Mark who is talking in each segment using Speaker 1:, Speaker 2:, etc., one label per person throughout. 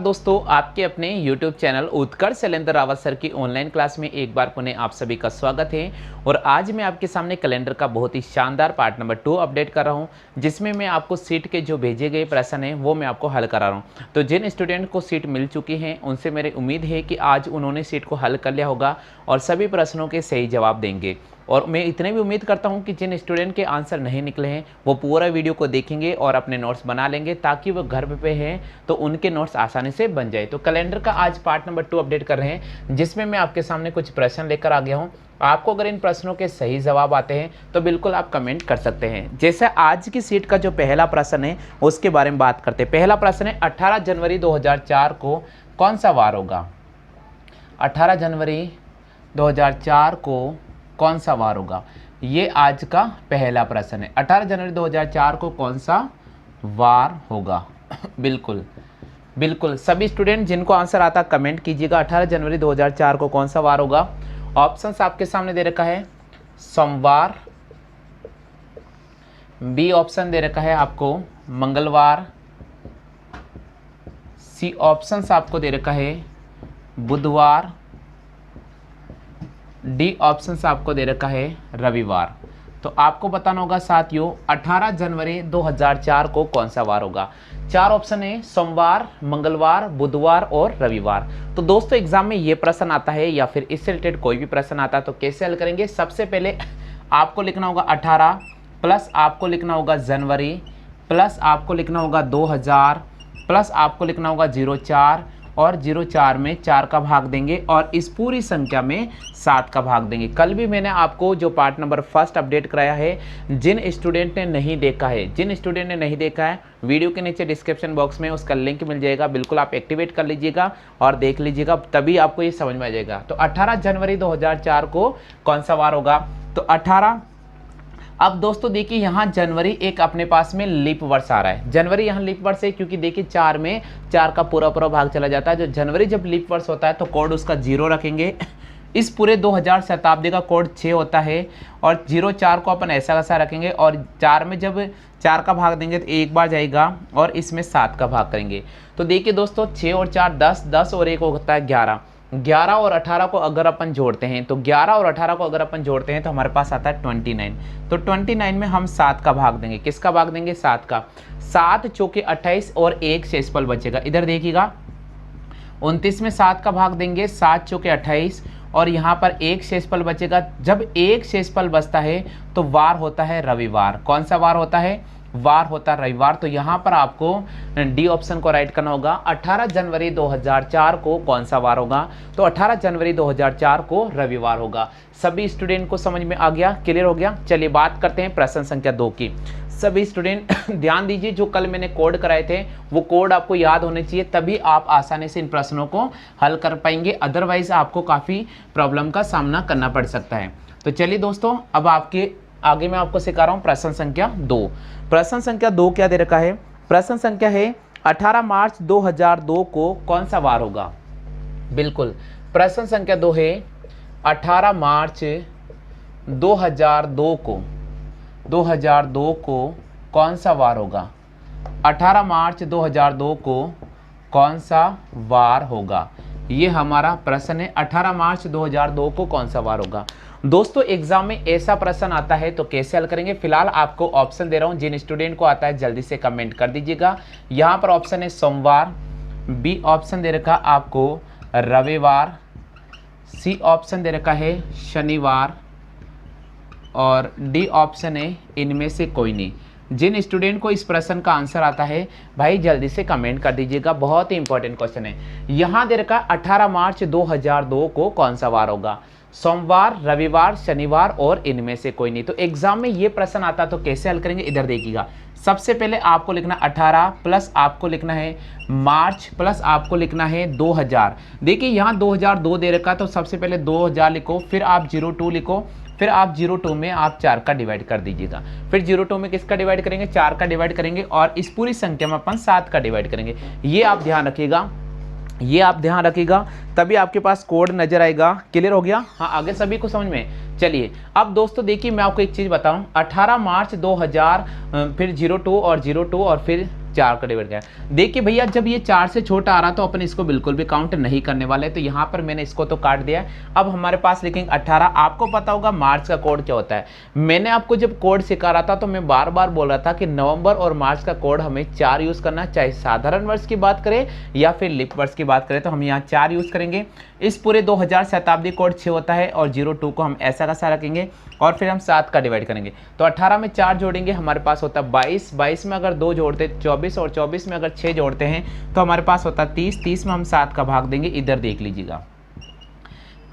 Speaker 1: दोस्तों, आपके अपने YouTube चैनल उत्कर्ष शैलेंद्र रावत सर की ऑनलाइन क्लास में एक बार पुनः आप सभी का स्वागत है। और आज मैं आपके सामने कैलेंडर का बहुत ही शानदार पार्ट नंबर 2 अपडेट कर रहा हूं, जिसमें मैं आपको सीट के जो भेजे गए प्रश्न हैं वो मैं आपको हल करा रहा हूं। तो जिन स्टूडेंट को सीट मिल चुकी है उनसे मेरी उम्मीद है कि आज उन्होंने सीट को हल कर लिया होगा और सभी प्रश्नों के सही जवाब देंगे। और मैं इतने भी उम्मीद करता हूं कि जिन स्टूडेंट के आंसर नहीं निकले हैं वो पूरा वीडियो को देखेंगे और अपने नोट्स बना लेंगे, ताकि वो घर पे हैं तो उनके नोट्स आसानी से बन जाए। तो कैलेंडर का आज पार्ट नंबर 2 अपडेट कर रहे हैं, जिसमें मैं आपके सामने कुछ प्रश्न लेकर आ गया हूं। आपको अगर इन प्रश्नों के सही जवाब आते हैं तो बिल्कुल आप कमेंट कर सकते हैं। जैसे आज की सीट का जो पहला प्रश्न है उसके बारे में बात करते हैं। पहला प्रश्न है 18 जनवरी 2004 को कौन सा वार होगा। 18 जनवरी 2004 को कौन सा वार होगा, ये आज का पहला प्रश्न है। 18 जनवरी 2004 को कौन सा वार होगा। बिल्कुल बिल्कुल सभी स्टूडेंट जिनको आंसर आता कमेंट कीजिएगा। 18 जनवरी 2004 को कौन सा वार होगा। ऑप्शंस आपके सामने दे रखा है सोमवार, बी ऑप्शन दे रखा है आपको मंगलवार, सी ऑप्शंस आपको दे रखा है बुधवार, डी ऑप्शंस आपको दे रखा है रविवार। तो आपको बताना होगा साथियों 18 जनवरी 2004 को कौन सा वार होगा। चार ऑप्शन है सोमवार, मंगलवार, बुधवार और रविवार। तो दोस्तों एग्जाम में ये प्रश्न आता है या फिर इससे रिलेटेड कोई भी प्रश्न आता है तो कैसे हल करेंगे। सबसे पहले आपको लिखना होगा 18 प्लस आपको लिखना होगा जनवरी प्लस आपको लिखना होगा 2000 प्लस आपको लिखना होगा 04 और 04 में 4 का भाग देंगे और इस पूरी संख्या में 7 का भाग देंगे। कल भी मैंने आपको जो पार्ट नंबर 1 अपडेट कराया है, जिन स्टूडेंट ने नहीं देखा है वीडियो के नीचे डिस्क्रिप्शन बॉक्स में उसका लिंक मिल जाएगा, बिल्कुल आप एक्टिवेट कर लीजिएगा और देख लीजिएगा, तभी आपको ये समझ में आ जाएगा। तो 18 जनवरी 2004 को कौन सा वार होगा। तो 18 अब दोस्तों देखिए यहाँ जनवरी एक अपने पास में लीप वर्ष आ रहा है। जनवरी यहाँ लीप वर्ष है क्योंकि देखिए 4 में 4 का पूरा भाग चला जाता है। जो जनवरी जब लीप वर्ष होता है तो कोड उसका 0 रखेंगे। इस पूरे 2000 शताब्दी का कोड 6 होता है और 04 को अपन ऐसा वैसा रखेंगे और 4 में जब 4 का भाग देंगे तो एक बार जाएगा और इसमें 7 का भाग करेंगे। तो देखिए दोस्तों 6 और 4 10, 10 और 1 होता है 11, 11 और 18 को अगर अपन जोड़ते हैं तो 11 और 18 को अगर अपन जोड़ते हैं तो हमारे पास आता है 29। तो 29 में हम 7 का भाग देंगे। किसका भाग देंगे, 7 का। 7 चौके 28 और 1 शेषफल बचेगा। इधर देखिएगा 29 में 7 का भाग देंगे, 7 चौके 28 और यहाँ पर 1 शेषफल बचेगा। जब 1 शेषफल बचता है तो वार होता है रविवार। कौन सा वार होता है, वार होता है रविवार। तो यहाँ पर आपको डी ऑप्शन को राइट करना होगा। 18 जनवरी 2004 को कौन सा वार होगा। तो 18 जनवरी 2004 को रविवार होगा। सभी स्टूडेंट को समझ में आ गया, क्लियर हो गया। चलिए बात करते हैं प्रश्न संख्या 2 की। सभी स्टूडेंट ध्यान दीजिए, जो कल मैंने कोड कराए थे वो कोड आपको याद होने चाहिए, तभी आप आसानी से इन प्रश्नों को हल कर पाएंगे, अदरवाइज आपको काफ़ी प्रॉब्लम का सामना करना पड़ सकता है। तो चलिए दोस्तों अब आपके आगे मैं आपको सिखा रहा हूँ प्रश्न संख्या 2। प्रश्न संख्या 2 क्या दे रखा है। प्रश्न संख्या है 18 मार्च 2002 को कौन सा वार होगा। बिल्कुल प्रश्न संख्या 2 है 18 मार्च 2002 को कौन सा वार होगा। 18 मार्च 2002 को कौन सा वार होगा, ये हमारा प्रश्न है। 18 मार्च 2002 को कौन सा वार होगा। दोस्तों एग्जाम में ऐसा प्रश्न आता है तो कैसे हल करेंगे। फिलहाल आपको ऑप्शन दे रहा हूं, जिन स्टूडेंट को आता है जल्दी से कमेंट कर दीजिएगा। यहां पर ऑप्शन है सोमवार, बी ऑप्शन दे रखा आपको रविवार, सी ऑप्शन दे रखा है शनिवार और डी ऑप्शन है इनमें से कोई नहीं। जिन स्टूडेंट को इस प्रश्न का आंसर आता है भाई जल्दी से कमेंट कर दीजिएगा, बहुत ही इंपॉर्टेंट क्वेश्चन है। यहां दे रखा 18 मार्च 2002 को कौन सा वार होगा। सोमवार, रविवार, शनिवार और इनमें से कोई नहीं। तो एग्जाम में ये प्रश्न आता तो कैसे हल करेंगे, इधर देखिएगा। सबसे पहले आपको लिखना 18 प्लस आपको लिखना है मार्च प्लस आपको लिखना है 2000। देखिए यहाँ 2002 दे रखा, तो सबसे पहले 2000 लिखो, फिर आप 02 लिखो, फिर आप 02 में आप 4 का डिवाइड कर दीजिएगा। फिर 02 में किसका डिवाइड करेंगे, 4 का डिवाइड करेंगे और इस पूरी संख्या में अपन 7 का डिवाइड करेंगे। ये आप ध्यान रखिएगा, तभी आपके पास कोड नजर आएगा। क्लियर हो गया। हाँ आगे सभी को समझ में। चलिए अब दोस्तों देखिए मैं आपको एक चीज़ बताऊं। 18 मार्च 2000 फिर 02 और 02 और फिर 4 का डिवाइड किया। देखिए भैया जब ये 4 से छोटा आ रहा तो अपन इसको बिल्कुल भी काउंट नहीं करने वाले, तो यहाँ पर मैंने इसको तो काट दिया। अब हमारे पास लिखेंगे 18। आपको पता होगा मार्च का कोड क्या होता है। मैंने आपको जब कोड सिखा रहा था तो मैं बार बार बोल रहा था कि नवंबर और मार्च का कोड हमें 4 यूज करना, चाहे साधारण वर्ष की बात करें या फिर लिप वर्ष की बात करें, तो हम यहाँ 4 यूज करेंगे। इस पूरे 2000 शताब्दी कोड 6 होता है और 02 को हम ऐसा का सा रखेंगे और फिर हम 7 का डिवाइड करेंगे। तो 18 में 4 जोड़ेंगे, हमारे पास होता है 22, 22 में अगर 2 जोड़ते 24 और 24 में अगर 6 जोड़ते हैं तो हमारे पास होता है 30, 30 में हम 7 का भाग देंगे। इधर देख लीजिएगा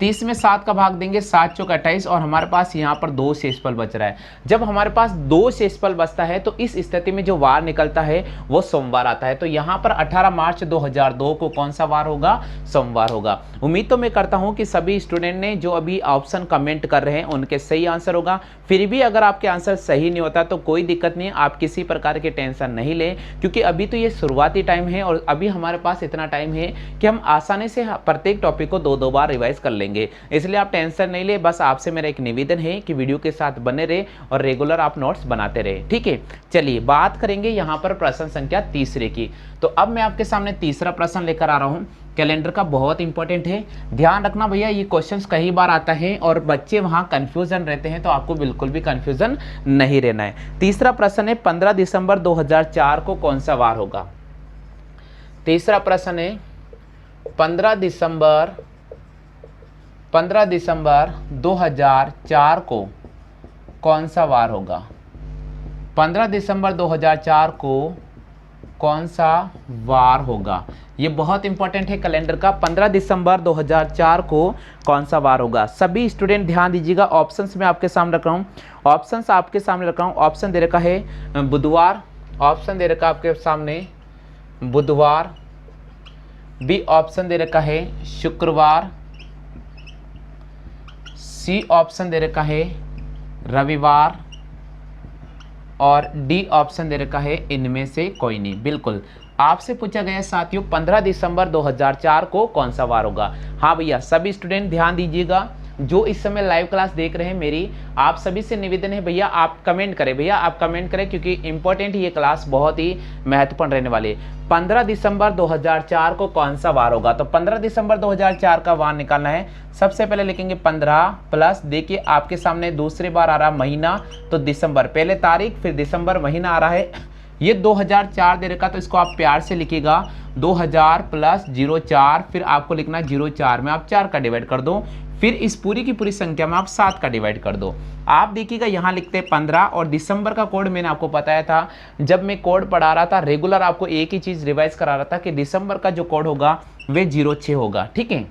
Speaker 1: 30 में 7 का भाग देंगे, 7 चौक 28 और हमारे पास यहाँ पर 2 शेषफल बच रहा है। जब हमारे पास 2 शेषफल बचता है तो इस स्थिति में जो वार निकलता है वो सोमवार आता है। तो यहाँ पर 18 मार्च 2002 को कौन सा वार होगा? सोमवार होगा। उम्मीद तो मैं करता हूँ कि सभी स्टूडेंट ने जो अभी ऑप्शन कमेंट कर रहे हैं उनके सही आंसर होगा। फिर भी अगर आपके आंसर सही नहीं होता तो कोई दिक्कत नहीं है, आप किसी प्रकार की टेंशन नहीं लें, क्योंकि अभी तो ये शुरुआती टाइम है और अभी हमारे पास इतना टाइम है कि हम आसानी से प्रत्येक टॉपिक को 2-2 बार रिवाइज कर लेंगे। इसलिए आप टेंशन नहीं ले। बस आपसे मेरा एक निवेदन है कि वीडियो के साथ बने रहे और रेगुलर आप नोट्स बनाते रहे, ठीक है। चलिए बात करेंगे यहां पर प्रश्न संख्या तीसरे की। तो अब मैं आपके सामने तीसरा प्रश्न लेकर आ रहा हूं, कैलेंडर का, बहुत इंपॉर्टेंट है। ध्यान रखना भैया, ये क्वेश्चंस कई बार आता है और बच्चे वहां कंफ्यूजन रहते हैं, तो आपको बिल्कुल भी कंफ्यूजन नहीं रहना है। तीसरा प्रश्न है 15 दिसंबर 2004 को कौन सा वार होगा? तीसरा प्रश्न है 15 दिसंबर 2004 को कौन सा वार होगा? 15 दिसंबर 2004 को कौन सा वार होगा? ये बहुत इंपॉर्टेंट है कैलेंडर का। 15 दिसंबर 2004 को कौन सा वार होगा? सभी स्टूडेंट ध्यान दीजिएगा। ऑप्शंस मैं आपके सामने रख रहा हूँ, ऑप्शंस आपके सामने रख रहा हूँ। ऑप्शन दे रखा है बुधवार, ऑप्शन दे रखा आपके सामने बुधवार, बी ऑप्शन दे रखा है शुक्रवार, सी ऑप्शन दे रखा है रविवार और डी ऑप्शन दे रखा है इनमें से कोई नहीं। बिल्कुल आपसे पूछा गया साथियों 15 दिसंबर 2004 को कौन सा वार होगा? हाँ भैया सभी स्टूडेंट ध्यान दीजिएगा, जो इस समय लाइव क्लास देख रहे हैं मेरी, आप सभी से निवेदन है भैया आप कमेंट करें, भैया आप कमेंट करें, क्योंकि इंपॉर्टेंट ये क्लास बहुत ही महत्वपूर्ण रहने वाली है। 15 दिसंबर 2004 को कौन सा वार होगा? तो 15 दिसंबर 2004 का वार निकालना है। सबसे पहले लिखेंगे 15 प्लस, देखिए आपके सामने दूसरी बार आ रहा महीना तो दिसंबर, पहले तारीख फिर दिसंबर महीना आ रहा है। ये 2004 दे रखा तो इसको आप प्यार से लिखिएगा 2000 प्लस 04, फिर आपको लिखना 04 में आप 4 का डिवाइड कर दो, फिर इस पूरी की पूरी संख्या में आप 7 का डिवाइड कर दो। आप देखिएगा यहाँ लिखते हैं 15 और दिसंबर का कोड मैंने आपको बताया था जब मैं कोड पढ़ा रहा था रेगुलर, आपको एक ही चीज़ रिवाइज करा रहा था कि दिसंबर का जो कोड होगा वे 06 होगा, ठीक है।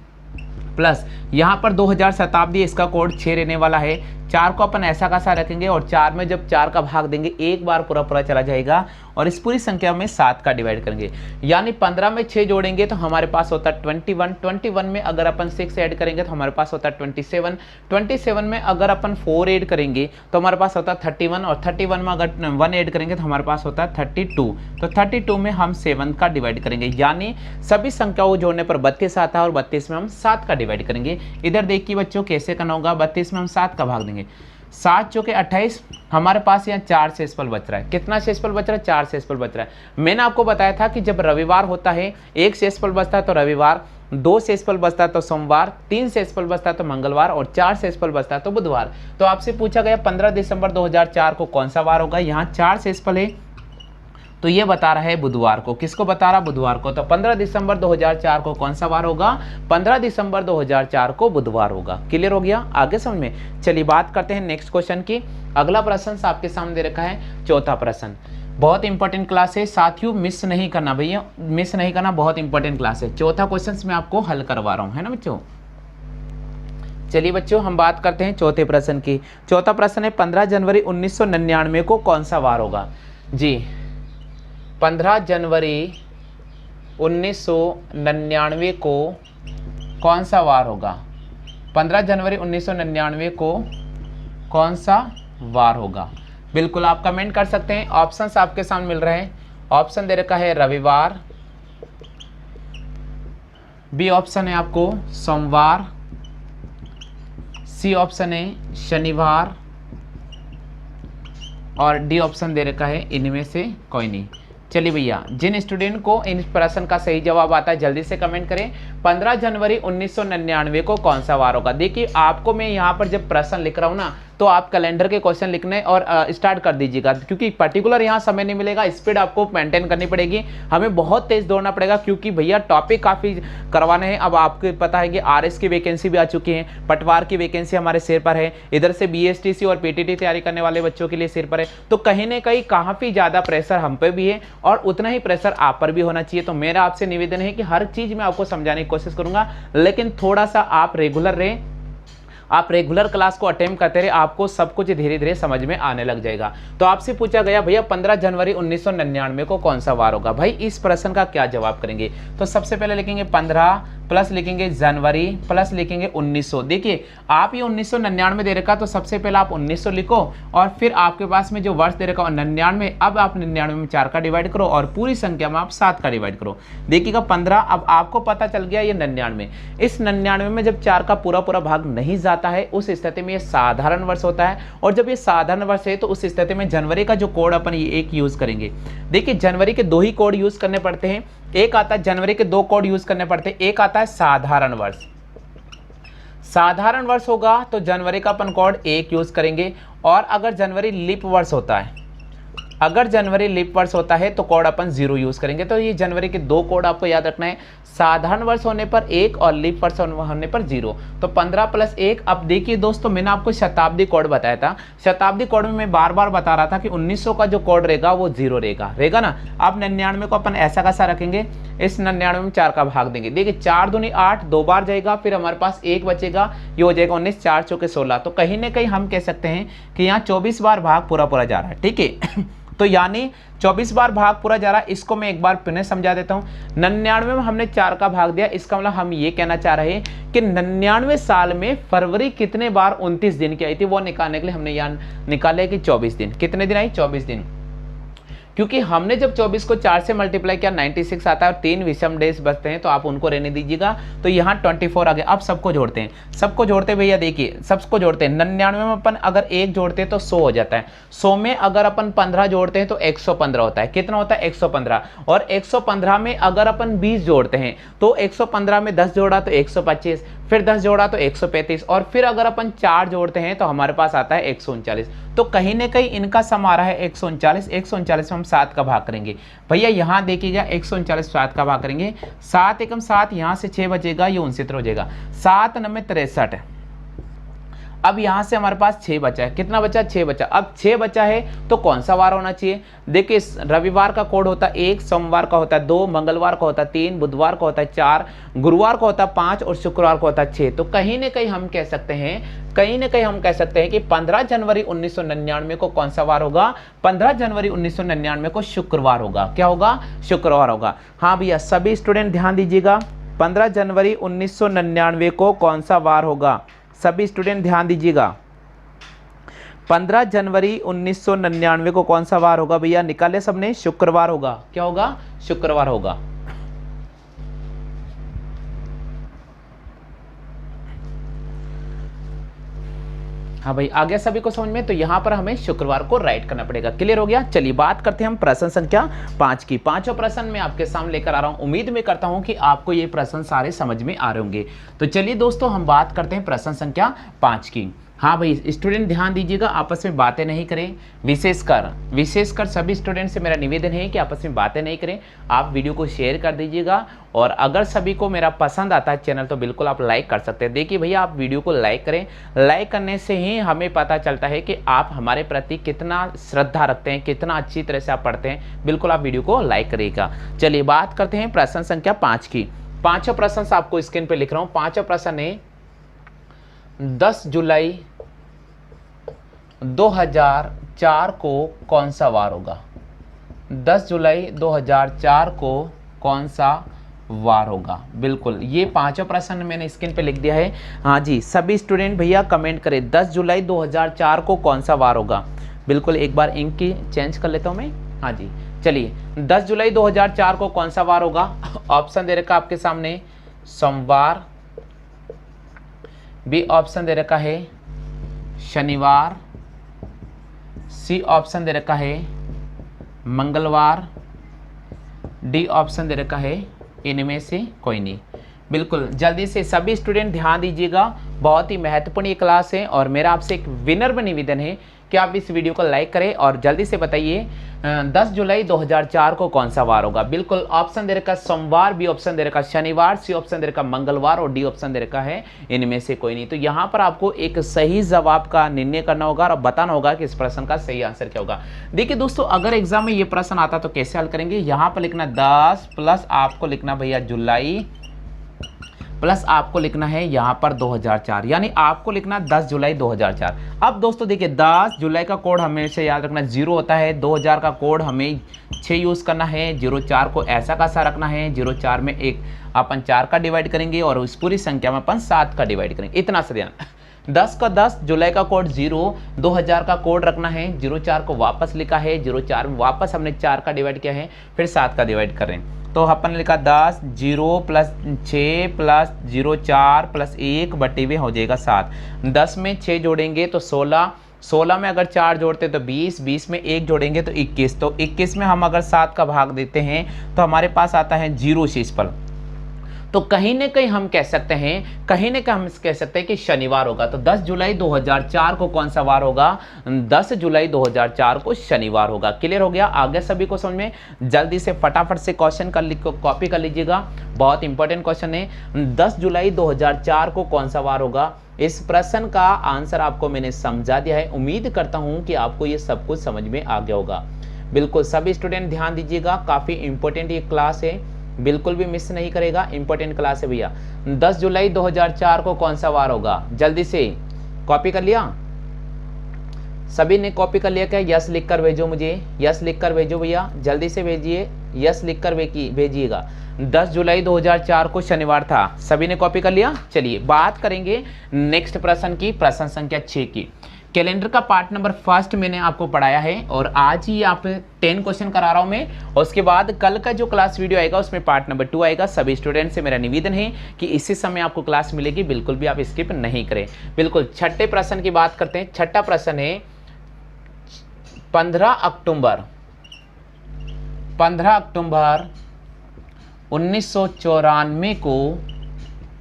Speaker 1: प्लस यहाँ पर 2000 शताब्दी, इसका कोड 6 रहने वाला है। 4 को अपन ऐसा का सा रखेंगे और 4 में जब 4 का भाग देंगे एक बार पूरा पूरा चला जाएगा और इस पूरी संख्या में 7 का डिवाइड करेंगे, यानी 15 में 6 जोड़ेंगे तो हमारे पास होता है 21, 21 में अगर अपन 6 ऐड करेंगे तो हमारे पास होता है 27, 27 में अगर अपन 4 ऐड करेंगे तो हमारे पास होता है 31 और 31 में अगर 1 ऐड करेंगे तो हमारे पास होता है 32। तो 32 में हम 7 का डिवाइड करेंगे, यानी सभी संख्याओं जोड़ने पर 32 आता है और 32 में हम 7 का डिवाइड करेंगे। इधर देखिए बच्चों कैसे करना होगा, 32 में हम 7 का भाग देंगे, 7 चौके 28, हमारे पास यहाँ 4 शेषफल बच रहा है। कितना शेषफल बच रहा है? 4 शेषफल बच रहा है। मैंने आपको बताया था कि जब रविवार होता है 1 शेषफल बचता है तो रविवार, 2 शेषफल बचता है तो सोमवार, 3 शेषफल बचता है तो मंगलवार और 4 शेषफल बचता है तो बुधवार। तो आपसे पूछा गया 15 दिसंबर 2004 को कौन सा वार होगा? यहाँ 4 शेषफल है तो ये बता रहा है बुधवार को। किसको बता रहा? बुधवार को। तो 15 दिसंबर 2004 को कौन सा वार होगा? 15 दिसंबर 2004 को बुधवार होगा। क्लियर हो गया? आगे समझ में। चलिए बात करते हैं नेक्स्ट क्वेश्चन की। अगला प्रश्न आपके सामने दे रखा है, चौथा प्रश्न। बहुत इंपॉर्टेंट क्लास है साथियों, मिस नहीं करना भैया, मिस नहीं करना, बहुत इंपॉर्टेंट क्लास है। चौथा क्वेश्चन मैं आपको हल करवा रहा हूँ, है ना बच्चों। चलिए बच्चों हम बात करते हैं चौथे प्रश्न की। चौथा प्रश्न है 15 जनवरी 1999 को कौन सा वार होगा? जी 15 जनवरी 1999 को कौन सा वार होगा? 15 जनवरी 1999 को कौन सा वार होगा? बिल्कुल आप कमेंट कर सकते हैं। ऑप्शंस आपके सामने मिल रहे हैं। ऑप्शन दे रखा है रविवार, बी ऑप्शन है आपको सोमवार, सी ऑप्शन है शनिवार और डी ऑप्शन दे रखा है इनमें से कोई नहीं। चलिए भैया, जिन स्टूडेंट को इन प्रश्न का सही जवाब आता है जल्दी से कमेंट करें। 15 जनवरी 1999 को कौन सा वार होगा। देखिए आपको मैं यहाँ पर जब प्रश्न लिख रहा हूँ ना, तो आप कैलेंडर के क्वेश्चन लिखने और स्टार्ट कर दीजिएगा, क्योंकि पर्टिकुलर यहाँ समय नहीं मिलेगा, स्पीड आपको मेंटेन करनी पड़ेगी, हमें बहुत तेज दौड़ना पड़ेगा, क्योंकि भैया टॉपिक काफ़ी करवाने हैं। अब आपको पता है कि आरएस की वैकेंसी भी आ चुकी है, पटवार की वैकेंसी हमारे सिर पर है, इधर से बीएसटीसी और पीटीटी तैयारी करने वाले बच्चों के लिए सिर पर है। तो कहीं ना कहीं काफ़ी ज़्यादा प्रेशर हम पे भी है और उतना ही प्रेशर आप पर भी होना चाहिए। तो मेरा आपसे निवेदन है कि हर चीज़ मैं आपको समझाने की कोशिश करूंगा, लेकिन थोड़ा सा आप रेगुलर रहें, आप रेगुलर क्लास को अटेम्प्ट करते रहे, आपको सब कुछ धीरे धीरे समझ में आने लग जाएगा। तो आपसे पूछा गया भैया 15 जनवरी 1999 को कौन सा वार होगा। भाई इस प्रश्न का क्या जवाब करेंगे। तो सबसे पहले लिखेंगे 15 प्लस लिखेंगे जनवरी प्लस लिखेंगे 1900। देखिए आप ये 1999 दे रखा, तो सबसे पहले आप 1900 लिखो और फिर आपके पास में जो वर्ष दे रखा 99, अब आप 99 में 4 का डिवाइड करो और पूरी संख्या में आप 7 का डिवाइड करो। देखिएगा 15, अब आपको पता चल गया ये 99। इस 99 में जब 4 का पूरा पूरा भाग नहीं जाता है, उस स्थिति में ये साधारण वर्ष होता है। और जब ये साधारण वर्ष है तो उस स्थिति में जनवरी का जो कोड अपन ये एक यूज करेंगे। देखिए जनवरी के 2 ही कोड यूज करने पड़ते हैं, एक आता है जनवरी के 2 कोड यूज करने पड़ते हैं, एक आता है साधारण वर्ष। साधारण वर्ष होगा तो जनवरी का अपन कोड 1 यूज करेंगे, और अगर जनवरी लीप वर्ष होता है, अगर जनवरी लीप वर्ष होता है तो कोड अपन 0 यूज करेंगे। तो ये जनवरी के 2 कोड आपको याद रखना है, साधारण वर्ष होने पर 1 और लीप वर्ष होने पर 0। तो 15 प्लस 1। अब देखिए दोस्तों, मैंने आपको शताब्दी कोड बताया था, शताब्दी कोड में मैं बार बार बता रहा था कि 1900 का जो कोड रहेगा वो 0 रहेगा ना। अब 99 को अपन ऐसा कैसा रखेंगे, इस 99 में 4 का भाग देंगे। देखिए 4 दूनी 8, 2 बार जाएगा, फिर हमारे पास 1 बचेगा, ये हो जाएगा 19, 4 चौके 16। तो कहीं ना कहीं हम कह सकते हैं कि यहाँ 24 बार भाग पूरा जा रहा है, ठीक है। तो यानी 24 बार भाग पूरा जा रहा है। इसको मैं एक बार पुनः समझा देता हूँ। 99 में हमने 4 का भाग दिया, इसका मतलब हम ये कहना चाह रहे हैं कि 99 साल में फरवरी कितने बार 29 दिन की आई थी, वो निकालने के लिए हमने यहाँ निकाले कि 24 दिन। कितने दिन आई, 24 दिन। क्योंकि हमने जब 24 को 4 से मल्टीप्लाई किया 96 आता है और 3 विषम डेज बचते हैं, तो आप उनको रहने दीजिएगा। तो यहाँ 24 आ गया। अब सबको जोड़ते हैं, सबको जोड़ते भैया, देखिए सबको जोड़ते हैं। 99 में अपन अगर 1 जोड़ते हैं तो 100 हो जाता है, 100 में अगर अपन 15 जोड़ते हैं तो 115 होता है। कितना होता है, 115। और 115 में अगर अपन 20 जोड़ते हैं तो 115 में 10 जोड़ा तो 125, फिर 10 जोड़ा तो 135, और फिर अगर अपन 4 जोड़ते हैं तो हमारे पास आता है 139। तो कहीं ना कहीं इनका सम आ रहा है 139। 139 में हम 7 का भाग करेंगे भैया, यहाँ देखिएगा 139 7 का भाग करेंगे, 7 एकम 7, यहाँ से 6 बचेगा, ये 69 हो जाएगा, 7 9 63। अब यहां से हमारे पास 6 बचा है, कितना बचा, 6 बचा। अब 6 बचा है तो कौन सा वार होना चाहिए। देखिए रविवार का कोड होता है 1, सोमवार का होता है 2, मंगलवार का होता है 3, बुधवार का होता है 4, गुरुवार का होता है 5 और शुक्रवार को होता है 6। तो कहीं ना कहीं हम कह सकते हैं कि 15 जनवरी 1999 को कौन सा वार होगा, 15 जनवरी 1999 को शुक्रवार होगा। क्या होगा, शुक्रवार होगा। हाँ भैया सभी स्टूडेंट ध्यान दीजिएगा, 15 जनवरी 1999 को कौन सा वार होगा, सभी स्टूडेंट ध्यान दीजिएगा। 15 जनवरी 1999 को कौन सा वार होगा भैया, निकाले सबने, शुक्रवार होगा। क्या होगा, शुक्रवार होगा। हाँ भाई आ गया सभी को समझ में। तो यहाँ पर हमें शुक्रवार को राइट करना पड़ेगा। क्लियर हो गया। चलिए बात करते हैं हम प्रश्न संख्या 5 की। पांचों प्रश्न मैं आपके सामने लेकर आ रहा हूँ। उम्मीद में करता हूँ कि आपको ये प्रश्न सारे समझ में आ रहे होंगे। तो चलिए दोस्तों हम बात करते हैं प्रश्न संख्या 5 की। हाँ भाई स्टूडेंट ध्यान दीजिएगा, आपस में बातें नहीं करें। विशेषकर सभी स्टूडेंट से मेरा निवेदन है कि आपस में बातें नहीं करें। आप वीडियो को शेयर कर दीजिएगा, और अगर सभी को मेरा पसंद आता है चैनल तो बिल्कुल आप लाइक कर सकते हैं। देखिए भैया आप वीडियो को लाइक करें, लाइक करने से ही हमें पता चलता है कि आप हमारे प्रति कितना श्रद्धा रखते हैं, कितना अच्छी तरह से आप पढ़ते हैं। बिल्कुल आप वीडियो को लाइक करिएगा। चलिए बात करते हैं प्रश्न संख्या 5 की। पांचों प्रश्न आपको स्क्रीन पर लिख रहा हूँ। पांचों प्रश्न है 10 जुलाई 2004 को कौन सा वार होगा। 10 जुलाई 2004 को कौन सा वार होगा। बिल्कुल ये पांचों प्रश्न मैंने स्क्रीन पे लिख दिया है। हाँ जी सभी स्टूडेंट भैया कमेंट करें 10 जुलाई 2004 को कौन सा वार होगा। बिल्कुल एक बार इंक की चेंज कर लेता हूँ मैं। हाँ जी चलिए 10 जुलाई 2004 को कौन सा वार होगा। ऑप्शन दे रखा आपके सामने सोमवार, बी ऑप्शन दे रखा है शनिवार, सी ऑप्शन दे रखा है मंगलवार, डी ऑप्शन दे रखा है इनमें से कोई नहीं। बिल्कुल जल्दी से सभी स्टूडेंट ध्यान दीजिएगा, बहुत ही महत्वपूर्ण ये क्लास है और मेरा आपसे एक विनम्र निवेदन है कि आप इस वीडियो को लाइक करें और जल्दी से बताइए 10 जुलाई 2004 को कौन सा वार होगा। बिल्कुल ऑप्शन दे रखा सोमवार, बी ऑप्शन दे रखा शनिवार, सी ऑप्शन दे रखा मंगलवार और डी ऑप्शन दे रखा है इनमें से कोई नहीं। तो यहाँ पर आपको एक सही जवाब का निर्णय करना होगा और बताना होगा कि इस प्रश्न का सही आंसर क्या होगा। देखिए दोस्तों, अगर एग्जाम में ये प्रश्न आता तो कैसे हल करेंगे, यहाँ पर लिखना 10 प्लस आपको लिखना भैया जुलाई प्लस आपको लिखना है यहाँ पर 2004, यानी आपको लिखना 10 जुलाई 2004। अब दोस्तों देखिए 10 जुलाई का कोड हमेशा याद रखना 0 होता है, 2000 का कोड हमें 6 यूज़ करना है, 04 को ऐसा का सा रखना है, 04 में एक अपन 4 का डिवाइड करेंगे और उस पूरी संख्या में अपन 7 का डिवाइड करेंगे। इतना सा ध्यान। 10 का 10, जुलाई का कोड 0, 2000 का कोड रखना है, 04 को वापस लिखा है, 04 में वापस हमने 4 का डिवाइड किया है, फिर 7 का डिवाइड कर रहे हैं। तो अपन ने लिखा 10, 0 प्लस 6 प्लस 04 प्लस 1 बटे में हो जाएगा 7। 10 में 6 जोड़ेंगे तो 16, 16 में अगर 4 जोड़ते तो 20, 20 में 1 जोड़ेंगे तो 21, तो 21 में हम अगर 7 का भाग देते हैं तो हमारे पास आता है 0 शेषफल। तो कहीं ना कहीं हम कह सकते हैं, कि शनिवार होगा। तो 10 जुलाई 2004 को कौन सा वार होगा, 10 जुलाई 2004 को शनिवार होगा। क्लियर हो गया? आगे सभी को समझ में? जल्दी से फटाफट से क्वेश्चन कॉपी कर लीजिएगा, बहुत इंपॉर्टेंट क्वेश्चन है। 10 जुलाई 2004 को कौन सा वार होगा, इस प्रश्न का आंसर आपको मैंने समझा दिया है। उम्मीद करता हूं कि आपको ये सब कुछ समझ में आ गया होगा। बिल्कुल सभी स्टूडेंट ध्यान दीजिएगा, काफ़ी इंपॉर्टेंट ये क्लास है, बिल्कुल भी मिस नहीं करेगा, इंपॉर्टेंट क्लास है भैया। 10 जुलाई 2004 को कौन सा वार होगा, जल्दी से कॉपी कर लिया? सभी ने कॉपी कर लिया क्या? यस लिखकर भेजो मुझे, यस लिखकर भेजो भैया, जल्दी से भेजिए, यस लिखकर भेजिएगा। 10 जुलाई 2004 को शनिवार था, सभी ने कॉपी कर लिया? चलिए बात करेंगे नेक्स्ट प्रश्न की, प्रश्न संख्या 6 की। कैलेंडर का पार्ट नंबर 1 मैंने आपको पढ़ाया है और आज ही आप 10 क्वेश्चन करा रहा हूं मैं, और उसके बाद कल का जो क्लास वीडियो आएगा उसमें पार्ट नंबर 2 आएगा। सभी स्टूडेंट से मेरा निवेदन है कि इसी समय आपको क्लास मिलेगी, बिल्कुल भी आप स्किप नहीं करें। बिल्कुल छठे प्रश्न की बात करते हैं। छठा प्रश्न है 15 अक्टूबर 1994 को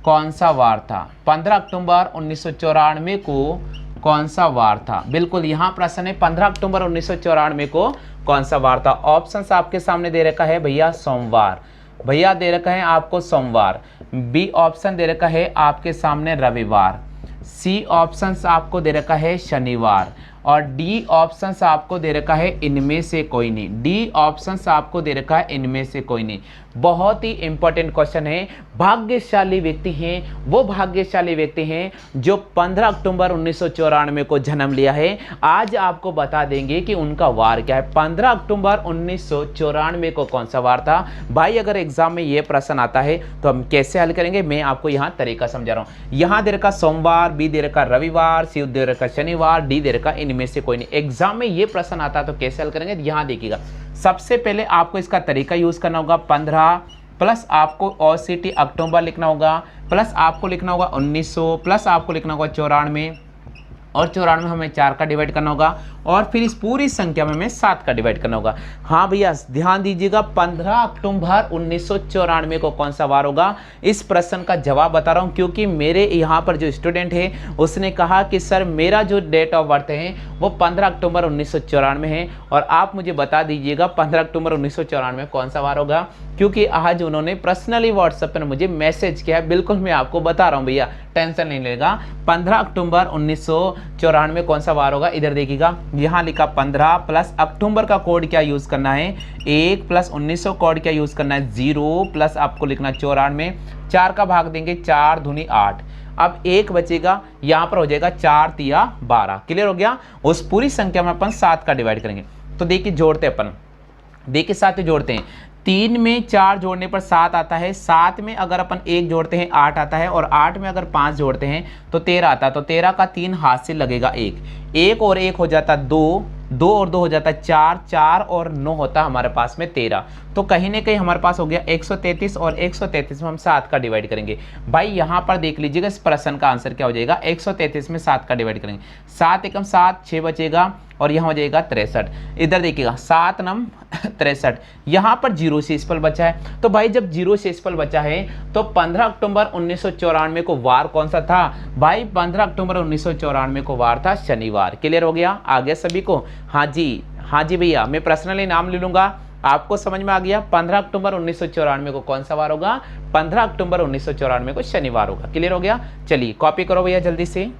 Speaker 1: कौन सा वार था। 15 अक्टूबर 1994 को कौन सा वार था। बिल्कुल यहाँ प्रश्न है 15 अक्टूबर 1994 को कौन सा वार था। ऑप्शंस आपके सामने दे रखा है भैया सोमवार, भैया दे रखा है आपको सोमवार। बी ऑप्शन दे रखा है आपके सामने रविवार। सी ऑप्शंस आपको दे रखा है शनिवार और डी ऑप्शंस आपको दे रखा है इनमें से कोई नहीं। डी ऑप्शंस आपको दे रखा है इनमें से कोई नहीं। बहुत ही इंपॉर्टेंट क्वेश्चन है। भाग्यशाली व्यक्ति हैं वो भाग्यशाली व्यक्ति हैं जो 15 अक्टूबर 1994 को जन्म लिया है। आज आपको बता देंगे कि उनका वार क्या है। 15 अक्टूबर 1994 को कौन सा वार था। भाई अगर एग्जाम में ये प्रश्न आता है तो हम कैसे हल करेंगे, मैं आपको यहाँ तरीका समझा रहा हूँ। यहाँ दे रखा सोमवार, बी दे रखा रविवार, सी दे रखा शनिवार, डी दे रखा इनमें से कोई नहीं। एग्जाम में ये प्रश्न आता है तो कैसे हल करेंगे, यहाँ देखिएगा। सबसे पहले आपको इसका तरीका यूज करना होगा। 15 प्लस आपको औसत अक्टूबर लिखना होगा, प्लस आपको लिखना होगा 1900, प्लस आपको लिखना होगा 94 और 94 में हमें 4 का डिवाइड करना होगा और फिर इस पूरी संख्या में हमें 7 का डिवाइड करना होगा। हाँ भैया ध्यान दीजिएगा, 15 अक्टूबर 1994 को कौन सा वार होगा। इस प्रश्न का जवाब बता रहा हूँ क्योंकि मेरे यहाँ पर जो स्टूडेंट है उसने कहा कि सर मेरा जो डेट ऑफ बर्थ है वो 15 अक्टूबर 1994 है और आप मुझे बता दीजिएगा 15 अक्टूबर 1994 कौन सा वार होगा, क्योंकि आज उन्होंने पर्सनली व्हाट्सएप पर मुझे मैसेज किया है। बिल्कुल मैं आपको बता रहा हूँ भैया, टेंशन नहीं लेगा। 15 अक्टूबर 1994 कौन सा वार होगा, इधर देखिएगा। यहाँ लिखा 15 प्लस अक्टूबर का कोड क्या यूज करना है 1 प्लस 1900 कोड क्या यूज करना है 0 प्लस आपको लिखना 94, 4 का भाग देंगे 4 दूनी 8। अब 1 बचेगा, यहाँ पर हो जाएगा 4 तिया 12। क्लियर हो गया। उस पूरी संख्या में अपन 7 का डिवाइड करेंगे। तो देखिए जोड़ते अपन, देखिए 7 जोड़ते हैं। 3 में 4 जोड़ने पर 7 आता है, 7 में अगर अपन 1 जोड़ते हैं 8 आता है और 8 में अगर 5 जोड़ते हैं तो 13 आता है। तो 13 का 3 हाथ से लगेगा 1 और 1 हो जाता 2, 2 और 2 हो जाता 4, 4 और 9 होता हमारे पास में 13। तो कहीं ना कहीं हमारे पास हो गया 133 और 133 में हम 7 का डिवाइड करेंगे। भाई यहाँ पर देख लीजिएगा इस प्रश्न का आंसर क्या हो जाएगा। 133 में 7 का डिवाइड करेंगे, 7 एकम 7, 6 बचेगा, और यहाँ हो जाएगा 63। इधर देखिएगा 7 नम 63, यहाँ पर जीरो शेषफल बचा है। तो भाई जब जीरो शेषफल बचा है तो 15 अक्टूबर 1994 को वार कौन सा था भाई? 15 अक्टूबर 1994 को वार था शनिवार। क्लियर हो गया आगे सभी को? हाँ जी भैया, मैं पर्सनली नाम ले लूंगा, आपको समझ में आ गया। 15 अक्टूबर 1994 को कौन सा वार होगा? 15 अक्टूबर 1994 को शनिवार होगा। क्लियर हो गया? चलिए कॉपी करो भैया जल्दी से,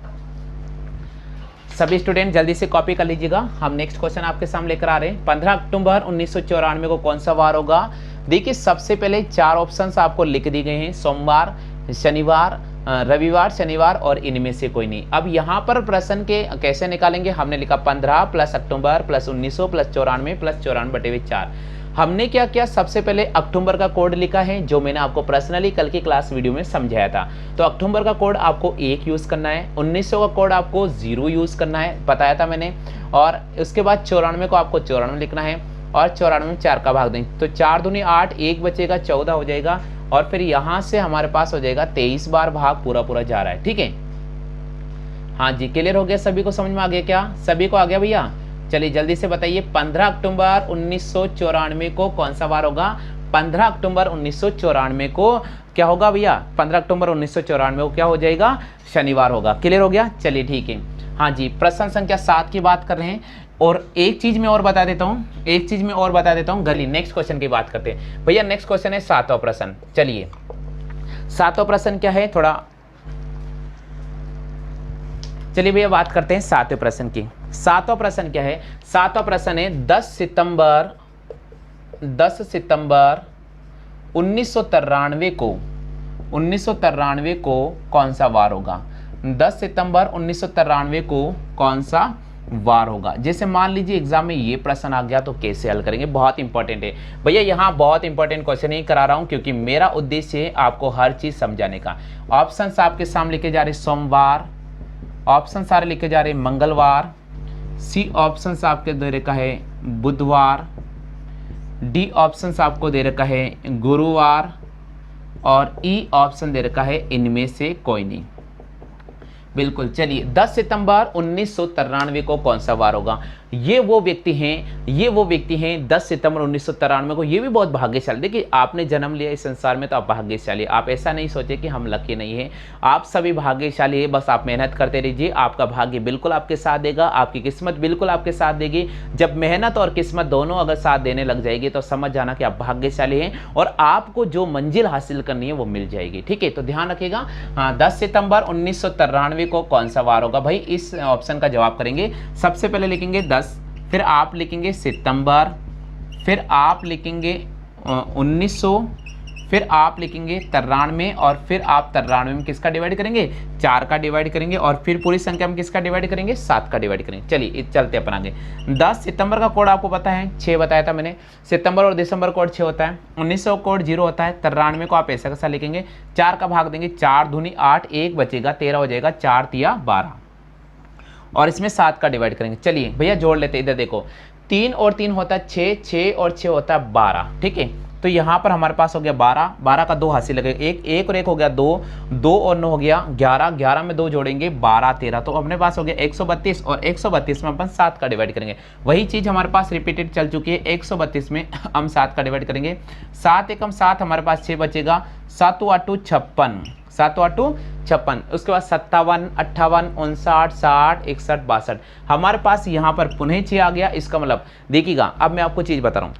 Speaker 1: सभी स्टूडेंट जल्दी से कॉपी कर लीजिएगा। हम नेक्स्ट क्वेश्चन आपके सामने लेकर आ रहे हैं। 15 अक्टूबर 1994 को कौन सा वार होगा? देखिए सबसे पहले 4 ऑप्शंस आपको लिख दी गए हैं, सोमवार, शनिवार, रविवार, शनिवार और इनमें से कोई नहीं। अब यहाँ पर प्रश्न के कैसे निकालेंगे? हमने लिखा 15 प्लस अक्टूबर प्लस 1900 प्लस 94 प्लस 94/4। हमने क्या किया? सबसे पहले अक्टूबर का कोड लिखा है, जो मैंने आपको पर्सनली कल की क्लास वीडियो में समझाया था। तो अक्टूबर का कोड आपको 1 यूज करना है, 1900 का कोड आपको 0 यूज करना है, बताया था मैंने। और उसके बाद 94 को आपको 94 लिखना है और 94 में 4 का भाग देंगे तो 4 दूनी 8, 1 बचेगा 14 हो जाएगा। और फिर यहाँ से हमारे पास हो जाएगा 23 बार भाग पूरा जा रहा है। ठीक है, हाँ जी क्लियर हो गया? सभी को समझ में आ गया क्या? सभी को आ गया भैया? चलिए जल्दी से बताइए 15 अक्टूबर 1994 को कौन सा वार होगा? 15 अक्टूबर 1994 को क्या होगा भैया? 15 अक्टूबर 1994 को क्या हो जाएगा? शनिवार होगा। क्लियर हो गया? चलिए ठीक है। हाँ जी, प्रश्न संख्या 7 की बात कर रहे हैं। और एक चीज मैं और बता देता हूँ, गली नेक्स्ट क्वेश्चन की बात करते हैं भैया। नेक्स्ट क्वेश्चन है 7वां प्रश्न। चलिए 7वां प्रश्न क्या है थोड़ा, चलिए भैया बात करते हैं 7वें प्रश्न की। 7वां प्रश्न क्या है? 7वां प्रश्न है 10 सितंबर 1993 को कौन सा वार होगा? 10 सितंबर 1993 को कौन सा वार होगा? जैसे मान लीजिए एग्जाम में ये प्रश्न आ गया तो कैसे हल करेंगे? बहुत इंपॉर्टेंट है भैया, यहाँ बहुत इंपॉर्टेंट क्वेश्चन ही करा रहा हूँ क्योंकि मेरा उद्देश्य है आपको हर चीज समझाने का। ऑप्शन आपके सामने लिखे जा रहे सोमवार, ऑप्शन सारे लिखे जा रहे मंगलवार, सी ऑप्शन आपके दे रखा है बुधवार, डी ऑप्शन आपको दे रखा है गुरुवार और ई ऑप्शन दे रखा है इनमें से कोई नहीं। बिल्कुल, चलिए 10 सितंबर 1993 को कौन सा वार होगा? ये वो व्यक्ति हैं 10 सितंबर 1993 को। ये भी बहुत भाग्यशाली, देखिए आपने जन्म लिया इस संसार में तो आप भाग्यशाली। आप ऐसा नहीं सोचे कि हम लकी नहीं है, आप सभी भाग्यशाली है। बस आप मेहनत करते रहिए, आपका भाग्य बिल्कुल आपके साथ देगा, आपकी किस्मत बिल्कुल आपके साथ देगी। जब मेहनत और किस्मत दोनों अगर साथ देने लग जाएगी तो समझ जाना कि आप भाग्यशाली हैं और आपको जो मंजिल हासिल करनी है वो मिल जाएगी। ठीक है, तो ध्यान रखिएगा। हाँ, 10 सितंबर 1993 को कौन सा वार होगा? भाई इस ऑप्शन का जवाब करेंगे। सबसे पहले लिखेंगे 10, फिर आप लिखेंगे सितंबर, फिर आप लिखेंगे 1900, फिर आप लिखेंगे 93 और फिर आप 93 में किसका डिवाइड करेंगे? 4 का डिवाइड करेंगे और फिर पूरी संख्या में किसका डिवाइड करेंगे? 7 का डिवाइड करेंगे। चलिए चलते अपन आगे। 10 सितंबर का कोड आपको पता है 6 बताया था मैंने। सितंबर और दिसंबर कोड 6 होता है, 1900 कोड 0 होता है। 93 को आप ऐसा कैसा लिखेंगे? 4 का भाग देंगे, 4 दूनी 8, 1 बचेगा 13 हो जाएगा, 4 तिया 12 और इसमें 7 का डिवाइड करेंगे। चलिए भैया जोड़ लेते हैं। इधर देखो 3 और 3 होता है 6, 6 और 6 होता है 12। ठीक है, तो यहाँ पर हमारे पास हो गया 12, 12 का 2 हासिल लगेगा, एक और एक हो गया 2, 2 और 9 हो गया 11, 11 में 2 जोड़ेंगे 12, 13। तो अपने पास हो गया 132 और 132 में अपन 7 का डिवाइड करेंगे। वही चीज़ हमारे पास रिपीटेड चल चुकी है। 132 में हम 7 का डिवाइड करेंगे, 7 एकम 7 हमारे पास 6 बचेगा, 7 8 56, 7 8 56। उसके बाद 57, 58, 59, 60, 61, 62 हमारे पास यहाँ पर पुनः 6 आ गया। इसका मतलब देखिएगा, अब मैं आपको चीज़ बता रहा हूँ,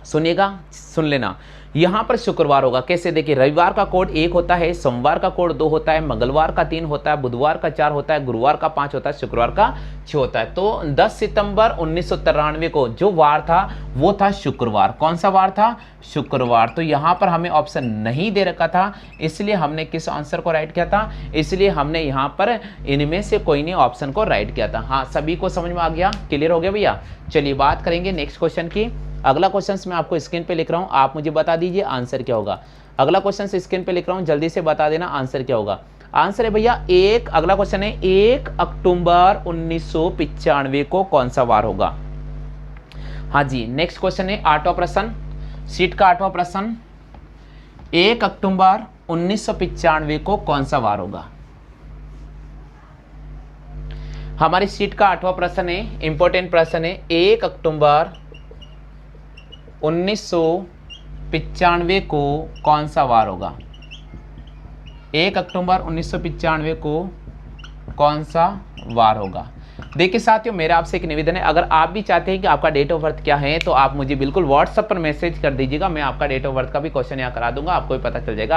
Speaker 1: सुनिएगा, सुन लेना। यहाँ पर शुक्रवार होगा कैसे? देखिए रविवार का कोड 1 होता है, सोमवार का कोड 2 होता है, मंगलवार का 3 होता है, बुधवार का 4 होता है, गुरुवार का 5 होता है, शुक्रवार का 6 होता है। तो 10 सितंबर 1993 को जो वार था वो था शुक्रवार। कौन सा वार था? शुक्रवार। तो यहाँ पर हमें ऑप्शन नहीं दे रखा था, इसलिए हमने किस आंसर को राइट किया था? इसलिए हमने यहाँ पर इनमें से कोई नहीं ऑप्शन को राइट किया था। हाँ, सभी को समझ में आ गया? क्लियर हो गया भैया? चलिए बात करेंगे नेक्स्ट क्वेश्चन की। अगला क्वेश्चन मैं आपको स्क्रीन पे लिख रहा हूँ, आप मुझे बता दीजिए आंसर क्या होगा। अगला क्वेश्चन स्क्रीन पे लिख रहा हूँ, जल्दी से बता देना आंसर क्या होगा। आंसर है भैया अगला क्वेश्चन है 1 अक्टूबर 1995 को कौन सा वार होगा? हाँ जी, नेक्स्ट क्वेश्चन है 8वां प्रश्न, सीट का 8वां प्रश्न। 1 अक्टूबर 1995 को कौन सा वार होगा? हमारी शीट का 8वां प्रश्न है, इंपॉर्टेंट प्रश्न है। 1 अक्टूबर 1995 को कौन सा वार होगा? 1 अक्टूबर 1995 को कौन सा वार होगा? देखिए साथियों, मेरा आपसे एक निवेदन है, अगर आप भी चाहते हैं कि आपका डेट ऑफ बर्थ क्या है तो आप मुझे बिल्कुल व्हाट्सएप पर मैसेज कर दीजिएगा। मैं आपका डेट ऑफ बर्थ का भी क्वेश्चन यहाँ करा दूंगा, आपको भी पता चल जाएगा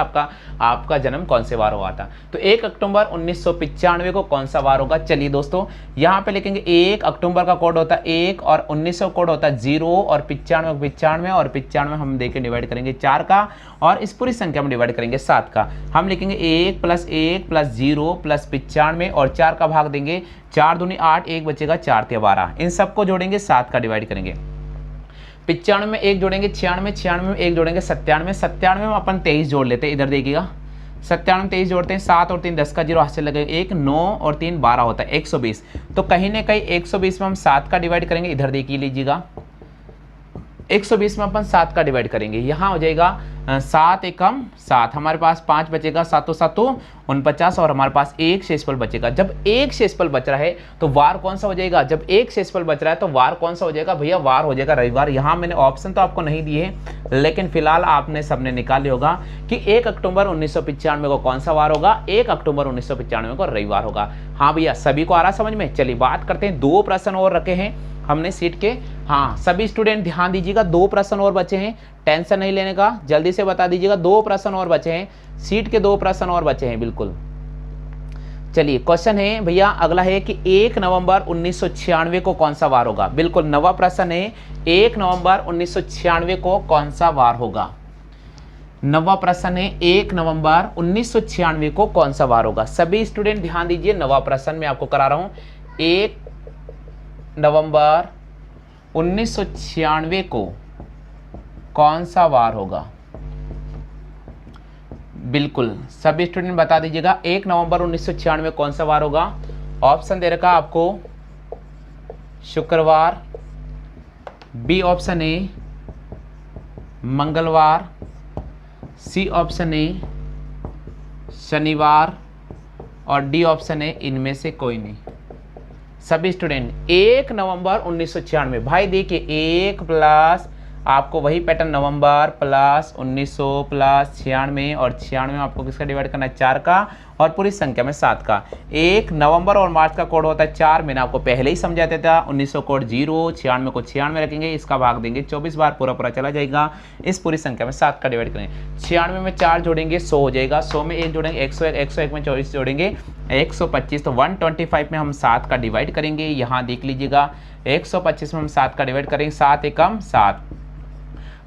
Speaker 1: आपका जन्म कौन से वार हुआ था। तो 1 अक्टूबर 1995 को कौन सा वार होगा? चलिए दोस्तों, यहाँ पे लिखेंगे 1 अक्टूबर का कोड होता है 1 और 1900 कोड होता है 0 और 95 और 95 हम देके डिवाइड करेंगे 4 का, और इस पूरी संख्या में डिवाइड करेंगे 7 का। हम लिखेंगे 1 + 1 + 0 + 95 और 4 का भाग देंगे, 4 दूनी 8, 1 बचेगा, 4 × 12। इन सबको जोड़ेंगे, 7 का डिवाइड करेंगे। 95 में 1 जोड़ेंगे 96, 96 में 1 जोड़ेंगे 97, 97 में अपन 23 जोड़ लेते हैं। इधर देखिएगा 97 में 23 जोड़ते हैं, 7 और 3 10 का 0 हाथ से लगेगा 1, 9 और 3 12 होता है 120। तो कहीं ना कहीं 120 में हम 7 का डिवाइड करेंगे। इधर देखिए लीजिएगा 120 में अपन 7 का डिवाइड करेंगे, यहाँ हो जाएगा 7 एकम 7, हमारे पास 5 बचेगा, 7 7 49 और हमारे पास 1 शेषफल बचेगा। जब 1 शेषफल बच रहा है तो वार कौन सा हो जाएगा? जब 1 शेषफल बच रहा है तो वार कौन सा हो जाएगा? भैया वार हो जाएगा रविवार। यहाँ मैंने ऑप्शन तो आपको नहीं दिए, लेकिन फिलहाल आपने सबने निकाले होगा कि 1 अक्टूबर 1995 को कौन सा वार होगा? 1 अक्टूबर 1995 को रविवार होगा। हाँ भैया, सभी को आ रहा समझ में? चलिए बात करते हैं, 2 प्रश्न और रखे हैं हमने सीट के। हाँ सभी स्टूडेंट ध्यान दीजिएगा, 2 प्रश्न और बचे हैं, टेंशन नहीं लेने का, जल्दी से बता दीजिएगा। 2 प्रश्न और बचे हैं, सीट के 2 प्रश्न और बचे हैं बिल्कुल। चलिए क्वेश्चन है भैया अगला है कि 1 नवंबर 1996 को कौन सा वार होगा? बिल्कुल नवा प्रश्न है, 1 नवंबर 1996 को कौन सा वार होगा? नवा प्रश्न है, 1 नवंबर 1996 को कौन सा वार होगा? सभी स्टूडेंट ध्यान दीजिए, नवा प्रश्न मैं आपको करा रहा हूं। 1 नवंबर 1996 को कौन सा वार होगा? बिल्कुल सभी स्टूडेंट बता दीजिएगा 1 नवंबर 1996 कौन सा वार होगा? ऑप्शन दे रखा आपको शुक्रवार, बी ऑप्शन ए मंगलवार, सी ऑप्शन ए शनिवार और डी ऑप्शन ए इनमें से कोई नहीं। सभी स्टूडेंट 1 नवंबर 1996, भाई देखिए 1 प्लस आपको वही पैटर्न नवंबर प्लस 1900 प्लस 96 और 96 में आपको किसका डिवाइड करना है? 4 का और पूरी संख्या में 7 का। 1 नवंबर और मार्च का कोड होता है 4, मैंने आपको पहले ही समझा दिया था। 1900 कोड 0, 96 को 96 रखेंगे, इसका भाग देंगे 24 बार, पूरा चला जाएगा। इस पूरी संख्या में 7 का डिवाइड करेंगे, 96 में 4 जोड़ेंगे 100 हो जाएगा, 100 में 1 जोड़ेंगे 101, 101 में 24 जोड़ेंगे 125। तो 125 में हम 7 का डिवाइड करेंगे, यहाँ देख लीजिएगा 125 में हम 7 का डिवाइड करेंगे, 7 एकम 7,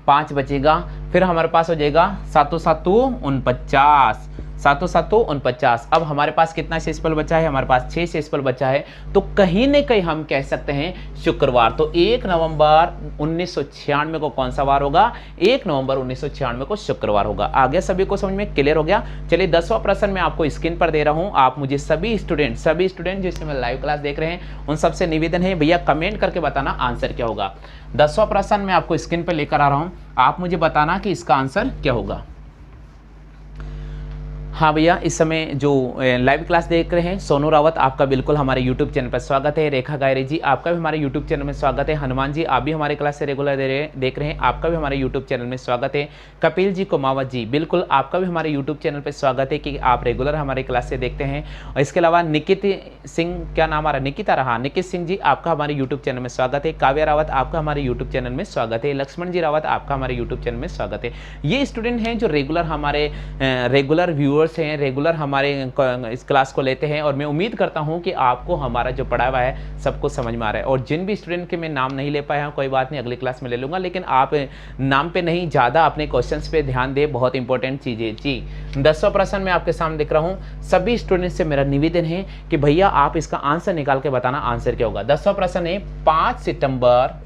Speaker 1: 5 बचेगा। फिर हमारे पास हो जाएगा 7 7 49, 7 7 49। अब हमारे पास कितना शेषफल बचा है? हमारे पास 6 शेषफल बचा है, तो कहीं न कहीं हम कह सकते हैं शुक्रवार। तो 1 नवंबर 1996 को कौन सा वार होगा? 1 नवंबर 1996 को शुक्रवार होगा। आगे सभी को समझ में क्लियर हो गया? चलिए 10वां प्रश्न मैं आपको स्क्रीन पर दे रहा हूं, आप मुझे सभी स्टूडेंट जिसमें मैं लाइव क्लास देख रहे हैं उन सबसे निवेदन है भैया कमेंट करके बताना आंसर क्या होगा। 10वां प्रश्न मैं आपको स्क्रीन पर लेकर आ रहा हूं, आप मुझे बताना कि इसका आंसर क्या होगा। हाँ भैया, इस समय जो लाइव क्लास देख रहे हैं, सोनू रावत आपका बिल्कुल हमारे यूट्यूब चैनल पर स्वागत है। रेखा गायरे जी आपका भी हमारे यूट्यूब चैनल में स्वागत है। हनुमान जी आप भी हमारे क्लास से रेगुलर देख रहे हैं, आपका भी हमारे यूट्यूब चैनल में स्वागत है। कपिल जी कुमावत जी बिल्कुल आपका भी हमारे यूट्यूब चैनल पर स्वागत है कि आप रेगुलर हमारे क्लास से देखते हैं। और इसके अलावा निकित सिंह, क्या नाम आ रहा है? निकिता रहा, निकित सिंह जी आपका हमारे यूट्यूब चैनल में स्वागत है। काव्या रावत आपका हमारे यूट्यूब चैनल में स्वागत है। लक्ष्मण जी रावत आपका हमारे यूट्यूब चैनल में स्वागत है। ये स्टूडेंट हैं जो रेगुलर हमारे रेगुलर व्यूअर्स हैं, रेगुलर हमारे इस क्लास को लेते हैं, और मैं उम्मीद करता हूं कि आपको हमारा जो पढ़ा हुआ है सबको समझ में आ रहा है। और जिन भी स्टूडेंट के मैं नाम नहीं ले पाया हूं, कोई बात नहीं, अगली क्लास में ले लूंगा, लेकिन आप नाम पे नहीं, ज़्यादा अपने क्वेश्चंस पे ध्यान दें, बहुत इंपॉर्टेंट चीज़ है जी। 10वां प्रश्न मैं आपके सामने दिख रहा हूँ, सभी स्टूडेंट से मेरा निवेदन है कि भैया आप इसका आंसर निकाल के बताना आंसर क्या होगा। 10वां प्रश्न है 5 सितंबर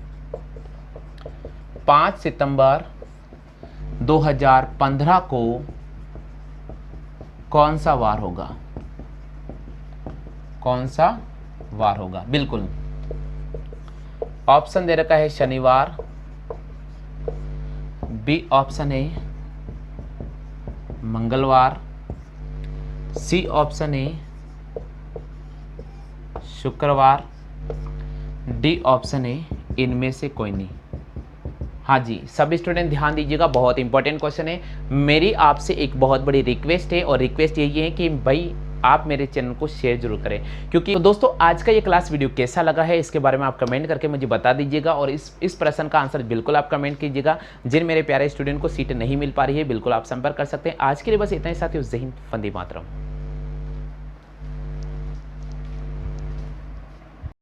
Speaker 1: 2015 को कौन सा वार होगा? कौन सा वार होगा? बिल्कुल ऑप्शन दे रखा है शनिवार, बी ऑप्शन है मंगलवार, सी ऑप्शन है शुक्रवार, डी ऑप्शन है इनमें से कोई नहीं। हाँ जी, सभी स्टूडेंट ध्यान दीजिएगा, बहुत इंपॉर्टेंट क्वेश्चन है। मेरी आपसे एक बहुत बड़ी रिक्वेस्ट है और रिक्वेस्ट यही है कि भाई आप मेरे चैनल को शेयर जरूर करें, क्योंकि तो दोस्तों आज का ये क्लास वीडियो कैसा लगा है इसके बारे में आप कमेंट करके मुझे बता दीजिएगा और इस प्रश्न का आंसर बिल्कुल आप कमेंट कीजिएगा। जिन मेरे प्यारे स्टूडेंट को सीट नहीं मिल पा रही है बिल्कुल आप संपर्क कर सकते हैं। आज के लिए बस इतना ही साथियों, जय हिंद, वंदे मातरम।